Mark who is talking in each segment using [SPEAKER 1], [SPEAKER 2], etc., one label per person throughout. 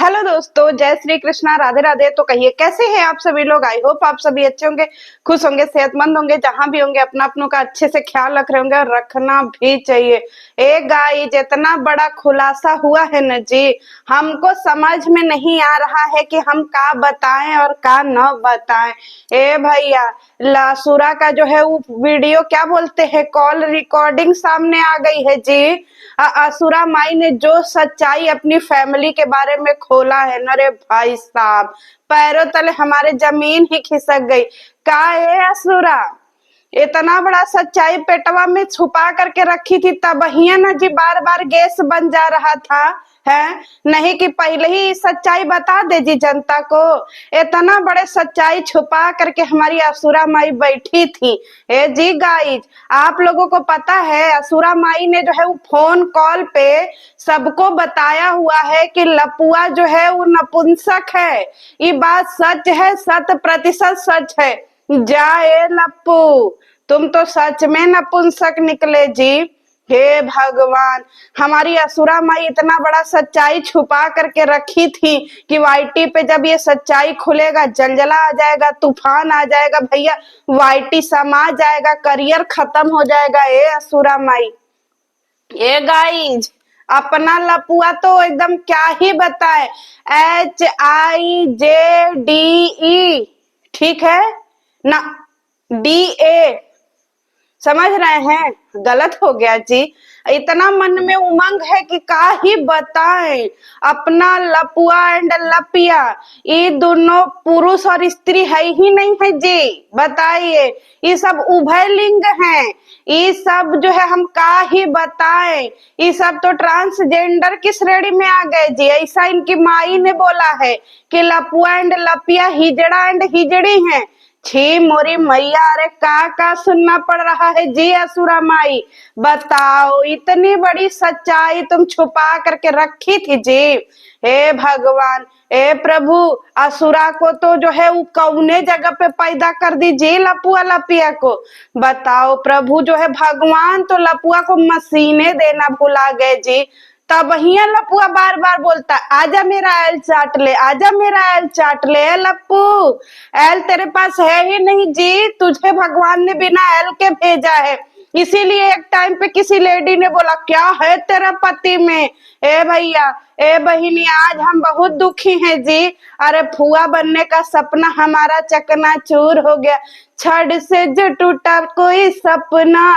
[SPEAKER 1] Hello दोस्तों, जय श्री कृष्णा, राधे राधे। तो कहिए कैसे हैं आप सभी लोग। आई होप आप सभी अच्छे होंगे, खुश होंगे, सेहतमंद होंगे। जहां भी होंगे अपना अपनों का अच्छे से ख्याल रख रहे होंगे और रखना भी चाहिए। एक गाइस इतना बड़ा खुलासा हुआ है न जी, हमको समझ में नहीं आ रहा है कि हम का बताएं और का न बताएं। ए भैया, लासुरा का जो है वो वीडियो क्या बोलते हैं, कॉल रिकॉर्डिंग सामने आ गई है जी। असुरा माई ने जो सच्चाई अपनी फैमिली के बारे में खोला है न रे भाई साहब, पैरों तले हमारे जमीन ही खिसक गई। का है असुरा, इतना बड़ा सच्चाई पेटवा में छुपा करके रखी थी, तब ही ना जी बार बार गैस बन जा रहा था। है नहीं कि पहले ही सच्चाई बता दे जी जनता को। इतना बड़े सच्चाई छुपा करके हमारी असुरा माई बैठी थी। ए जी गाइज, आप लोगों को पता है असुरा माई ने जो है वो फोन कॉल पे सबको बताया हुआ है कि लपुआ जो है वो नपुंसक है। ये बात सच है, 100% सच है। जाए लप्पू, तुम तो सच में नपुंसक निकले जी। हे भगवान, हमारी असुरा माई इतना बड़ा सच्चाई छुपा करके रखी थी कि वाईटी पे जब ये सच्चाई खुलेगा जलजला आ जाएगा, तूफान आ जाएगा भैया, वाईटी समा जाएगा, करियर खत्म हो जाएगा। ए असुरा माई, ए गाइज, अपना लपुआ तो एकदम क्या ही बताए, HIJDE, ठीक है ना, DA, समझ रहे हैं। गलत हो गया जी। इतना मन में उमंग है कि का ही बताएं। अपना लपुआ एंड लपिया, ये दोनों पुरुष और स्त्री है ही नहीं है जी। बताइए, ये सब उभय लिंग हैं। ये सब जो है हम का ही बताएं। ये सब तो ट्रांसजेंडर की श्रेणी में आ गए जी। ऐसा इनकी माई ने बोला है कि लपुआ एंड लपिया हिजड़ा एंड हिजड़ी हैं। छी मोरी मैया, अरे का सुनना पड़ रहा है जी असुरा माई। बताओ, इतनी बड़ी सच्चाई तुम छुपा करके रखी थी जी। हे भगवान, ए प्रभु, असुरा को तो जो है वो कौने जगह पे पैदा कर दी जी लपुआ लपिया को। बताओ प्रभु, जो है भगवान तो लपुआ को मशीने देना भुला गए जी। तब वही लपुआ बार बार बोलता, आजा मेरा एल चाट ले, आजा मेरा एल चाट ले। लप्पू, एल तेरे पास है ही नहीं जी, तुझे भगवान ने बिना एल के भेजा है। इसीलिए एक टाइम पे किसी लेडी ने बोला, क्या है तेरा पति में। ए भैया, ए बहिनी, आज हम बहुत दुखी हैं जी। अरे फुआ बनने का सपना हमारा चकनाचूर हो गया। छड़ से जो टूटा कोई सपना,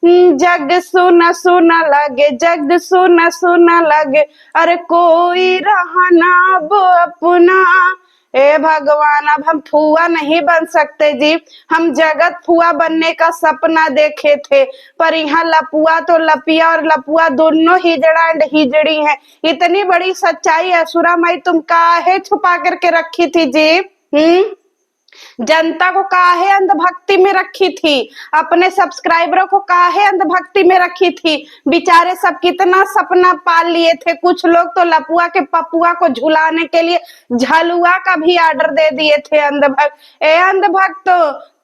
[SPEAKER 1] जग सुना सुना लगे, जग सुना सुना लगे, अरे कोई रहा ना अब अपना। ए भगवान, अब हम फुआ नहीं बन सकते जी। हम जगत फुआ बनने का सपना देखे थे, पर यहाँ लपुआ तो लपिया और लपुआ दोनों हिजड़ा एंड हिजड़ी हैं। इतनी बड़ी सच्चाई असुरा माई तुम काहे छुपा करके रखी थी जी। जनता को काहे अंधभक्ति में रखी थी, अपने सब्सक्राइबरों को काहे अंधभक्ति में रखी थी। बेचारे सब कितना सपना पाल लिए थे। कुछ लोग तो लपुआ के पपुआ को झुलाने के लिए झलुआ का भी ऑर्डर दे दिए थे। अंधभक्त, ए अंधभक्त,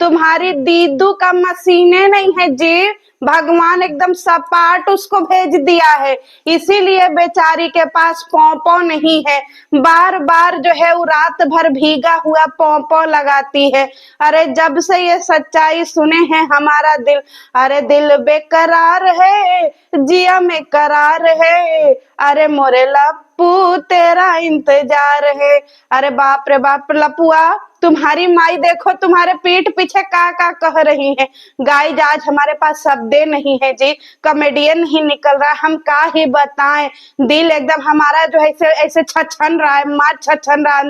[SPEAKER 1] तुम्हारी दीदू का मशीने नहीं है जी। भगवान एकदम सपाट उसको भेज दिया है, इसीलिए बेचारी के पास पौ नहीं है। बार बार जो है वो रात भर भीगा हुआ पौ लगाती है। अरे जब से ये सच्चाई सुने हैं हमारा दिल, अरे दिल बेकरार है, जिया में करार है। अरे मोरे लप्पू तेरा इंतजार है। अरे बाप रे बाप, लपुआ तुम्हारी माई देखो तुम्हारे पीठ पीछे का कह रही है। गाइज, आज हमारे पास शब्दे नहीं है जी, कॉमेडियन ही निकल रहा है। हम का ही बताएं, दिल एकदम हमारा जो है ऐसे ऐसे छछन रहा है, मार छछन रहा है,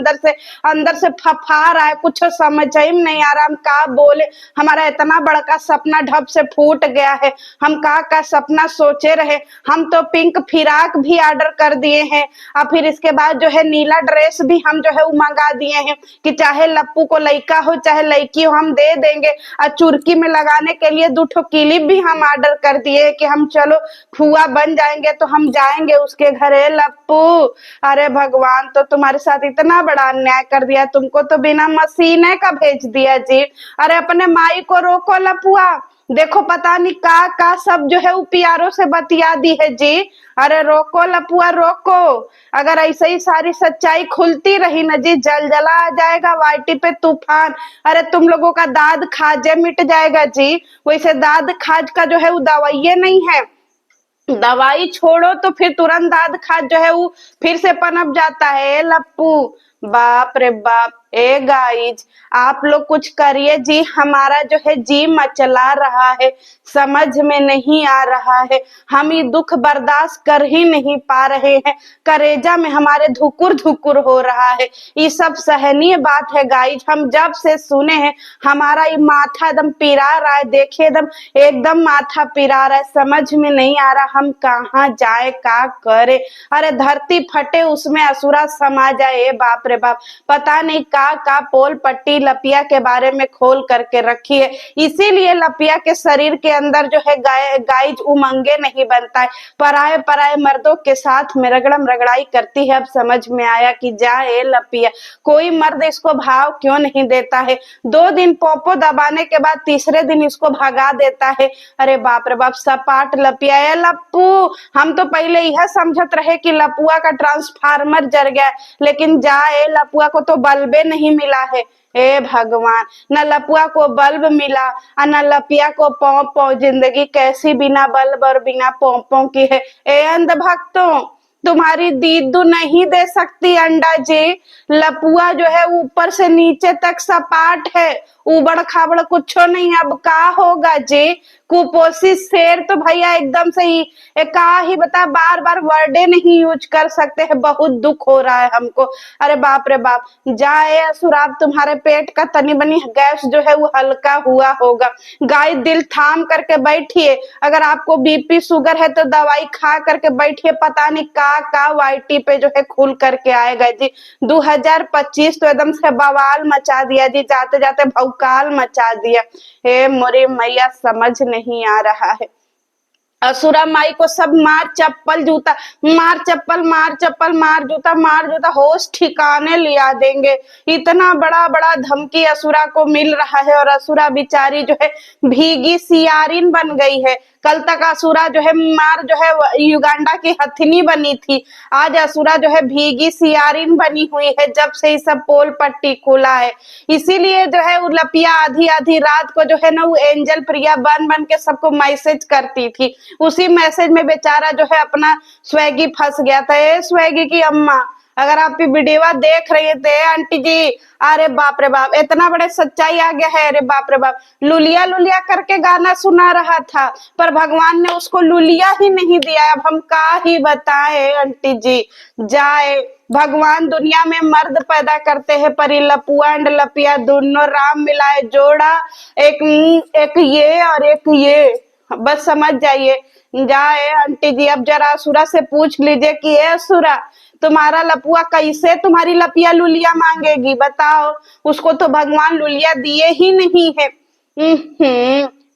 [SPEAKER 1] अंदर से फफा रहा है। कुछ समझ ही नहीं आ रहा हम का बोले। हमारा इतना बड़का सपना ढप से फूट गया है। हम का सपना सोचे रहे। हम तो पिंक फिराक भी ऑर्डर कर दिए हैं, और फिर इसके बाद जो है नीला ड्रेस भी हम जो है वो मंगा दिए हैं कि चाहे लप्पू को लड़का हो चाहे लड़की हो हम दे देंगे। और चुरकी में लगाने के लिए 2 ठो क्लिप भी हम ऑर्डर कर दिए कि हम चलो फुआ बन जाएंगे तो हम जाएंगे उसके घरे। लप्पू, अरे भगवान, तो तुम्हारे साथ इतना बड़ा अन्याय कर दिया, तुमको तो बिना मशीने का भेज दिया जी। अरे अपने माई को रोको लपुआ, देखो पता नहीं का सब जो है वो पियारो से बतिया दी है जी। अरे रोको लपुआ रोको, अगर ऐसे ही सारी सच्चाई खुलती रही ना जी, जल जला आ जाएगा वाईटी पे तूफान। अरे तुम लोगों का दाद खाजे मिट जाएगा जी। वैसे दाद खाज का जो है वो दवाइये नहीं है, दवाई छोड़ो तो फिर तुरंत दाद खाद जो है वो फिर से पनप जाता है। लप्पू बाप रे बाप, ए गाइज आप लोग कुछ करिए जी, हमारा जो है जी मचला रहा है, समझ में नहीं आ रहा है, हम ये दुख बर्दाश्त कर ही नहीं पा रहे हैं, करेजा में हमारे धुकुर धुकुर हो रहा है। ये सब सहनीय बात है गाइज, हम जब से सुने हैं हमारा ये माथा एकदम पिरा रहा है, देखिए एकदम एकदम माथा पिरा रहा है, समझ में नहीं आ रहा हम कहाँ जाए का करे। अरे धरती फटे उसमें असुरा समा जाए, बाप रे बाप, पता नहीं का पोल पट्टी लपिया के बारे में खोल करके रखी है। इसीलिए लपिया के शरीर के अंदर जो है गाइज उमंगे नहीं बनता है, पराए पराए मर्दों के साथ में रगड़म रगड़ाई करती है। अब समझ में आया कि जाए लपिया, कोई मर्द इसको भाव क्यों नहीं देता है। 2 दिन पोपो दबाने के बाद तीसरे दिन इसको भगा देता है। अरे बाप रे बाप, सपाट लपिया है लप्पू। हम तो पहले यह समझत रहे कि लपुआ का ट्रांसफार्मर जर गया, लेकिन जाए लपुआ को तो बल्बे नहीं मिला है। हे भगवान, न लपुआ को बल्ब मिला और न लपिया को पौ पौ, जिंदगी कैसी बिना बल्ब और बिना पौ पौ की है। ए अंधभक्तों, तुम्हारी दीदू नहीं दे सकती अंडा जी। लपुआ जो है ऊपर से नीचे तक सपाट है, उबड़ खाबड़ कुछ नहीं। अब का होगा जी, कुपोषी शेर तो भैया एकदम से ही का ही बता, बार बार वर्डे नहीं यूज कर सकते हैं, बहुत दुख हो रहा है हमको। अरे बाप रे बाप, जाए असुराब, तुम्हारे पेट का तनी बनी गैस जो है वो हल्का हुआ होगा। गाय दिल थाम करके बैठिए, अगर आपको बीपी शुगर है तो दवाई खा करके बैठिए, पता नहीं का वाईटी पे जो है खुल करके आएगा जी। 2025 तो एकदम से बवाल मचा दिया जी, जाते जाते भौकाल मचा दिया। हे मोरे मैया, समझ नहीं आ रहा है। असुरा माई को सब मार चप्पल जूता, मार चप्पल मार चप्पल, मार जूता, होश ठिकाने लिया देंगे। इतना बड़ा बड़ा धमकी असुरा को मिल रहा है और असुरा बिचारी जो है भीगी सियारिन बन गई है। कल तक असुरा जो है मार जो है युगांडा की हथिनी बनी थी, आज असुरा जो है भीगी सियारिन बनी हुई है जब से ये सब पोल पट्टी खुला है। इसीलिए जो है वो लपिया आधी आधी रात को जो है ना वो एंजल प्रिया बन बन के सबको मैसेज करती थी। उसी मैसेज में बेचारा जो है अपना स्वेगी फंस गया था। ए स्वेगी की अम्मा, अगर आप वीडियो देख रहे थे आंटी जी, अरे बाप रे बाप, इतना बड़े सच्चाई आ गया है। अरे बाप रे बाप, लुलिया लुलिया करके गाना सुना रहा था, पर भगवान ने उसको लुलिया ही नहीं दिया। अब हम का ही बताएं आंटी जी। जाए भगवान दुनिया में मर्द पैदा करते हैं, पर ये लपुआ एंड लपिया दोनों राम मिलाए जोड़ा, एक ये और एक ये, बस समझ जाइए। जाए आंटी जी, अब जरा असुरा से पूछ लीजिए कि ए असुरा, तुम्हारा लपुआ कैसे तुम्हारी लपिया लुलिया मांगेगी, बताओ। उसको तो भगवान लुलिया दिए ही नहीं है।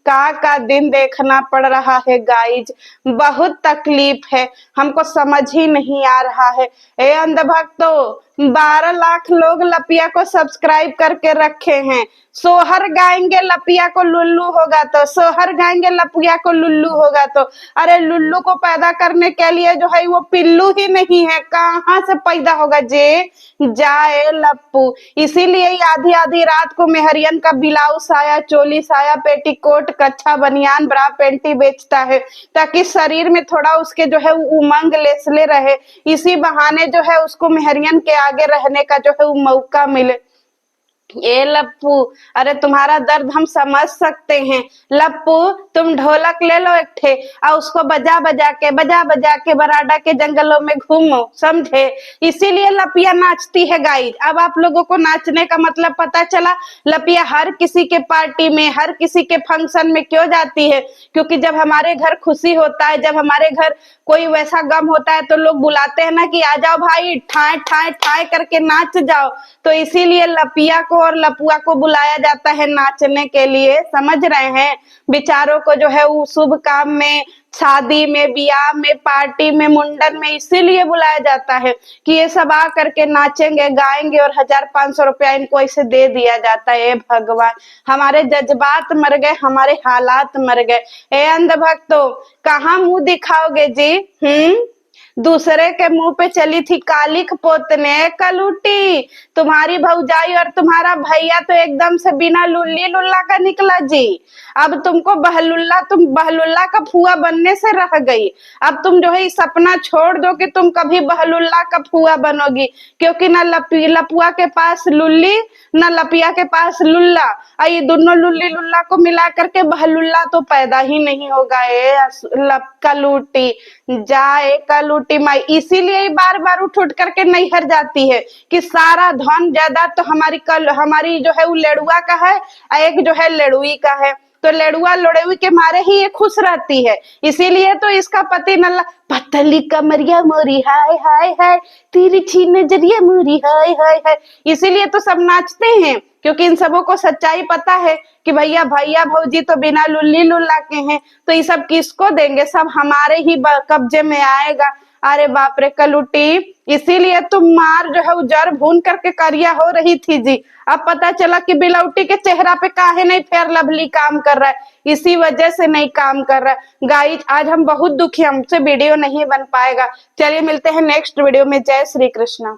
[SPEAKER 1] का दिन देखना पड़ रहा है गाइज, बहुत तकलीफ है, हमको समझ ही नहीं आ रहा है। ए अंधभक्तों, 12 लाख लोग लपिया को सब्सक्राइब करके रखे हैं। सोहर गाएंगे लपिया को लुल्लू होगा तो, सोहर गाएंगे लपिया को लुल्लू होगा तो। अरे लुल्लू को पैदा करने के लिए जो है वो पिल्लू ही नहीं है, कहाँ से पैदा होगा जे। जाए लप्पू, इसीलिए आधी आधी रात को मेहरियन का ब्लाउज साया, चोली साया, पेटीकोट, कच्छा, बनियान, ब्रा, पेंटी बेचता है, ताकि शरीर में थोड़ा उसके जो है उमंग लेसले रहे। इसी बहाने जो है उसको मेहरियन के आगे रहने का जो है वो मौका मिले। ये लप्पू, अरे तुम्हारा दर्द हम समझ सकते हैं। लप्पू, तुम ढोलक ले लो एक ठे और उसको बजा बजा के बराडा के जंगलों में घूमो, समझे। इसीलिए लपिया नाचती है गाइज। अब आप लोगों को नाचने का मतलब पता चला। लपिया हर किसी के पार्टी में, हर किसी के फंक्शन में क्यों जाती है, क्योंकि जब हमारे घर खुशी होता है, जब हमारे घर कोई वैसा गम होता है तो लोग बुलाते हैं ना कि आ जाओ भाई, ठाए ठाए ठाए करके नाच जाओ। तो इसीलिए लपिया को को और लपुआ को बुलाया जाता है नाचने के लिए, समझ रहे हैं। बेचारों को जो है वो शुभ काम में, शादी में, ब्याह में, पार्टी में, मुंडन में इसीलिए बुलाया जाता है कि ये सब आ करके नाचेंगे गाएंगे और 1,000-500 रुपया इनको ऐसे दे दिया जाता है। भगवान, हमारे जज्बात मर गए, हमारे हालात मर गए। ए अंधभक्तों, कहाँ मुंह दिखाओगे जी? दूसरे के मुंह पे चली थी कालिख पोतने। कलूटी, तुम्हारी भौजाई और तुम्हारा भैया तो एकदम से बिना लुल्ली लुल्ला का निकला जी। अब तुमको बहलुल्ला, तुम बहलुल्ला का फुआ बनने से रह गई। अब तुम जो है सपना छोड़ दो कि तुम कभी बहलुल्ला का फुआ बनोगी, क्योंकि ना लपुआ के पास लुल्ली, ना लपिया के पास लुल्ला, और ये दोनों लुल्ली लुल्ला को मिला करके बहलुल्ला तो पैदा ही नहीं होगा। कलूटी, जाए कलूटी माई, इसीलिए बार बार उठ उठ करके नैहर जाती है कि सारा धन जायदाद तो हमारी जो है वो लेड़ुआ का है, एक जो है लेड़ुई का है। तो लेड़ुआ लड़ुई के मारे ही ये खुश रहती है, इसीलिए तो इसका पति नल्ला, पतली कमरिया मोरी हाय हाय हाय, तिरछी नजरिया मोरी हाय हाय हाय, इसीलिए तो सब नाचते हैं, क्योंकि इन सबों को सच्चाई पता है कि भैया भैया भौजी तो बिना लुल्ली लुल्ला के हैं, तो ये सब किसको देंगे, सब हमारे ही कब्जे में आएगा। अरे बाप रे कलूटी, इसीलिए तुम मार जो है जर भून करके करिया हो रही थी जी। अब पता चला कि बिलौटी के चेहरा पे काहे नहीं फेयर लवली काम कर रहा है, इसी वजह से नहीं काम कर रहा है। गाइस, आज हम बहुत दुखी, हमसे वीडियो नहीं बन पाएगा। चलिए मिलते हैं नेक्स्ट वीडियो में। जय श्री कृष्ण।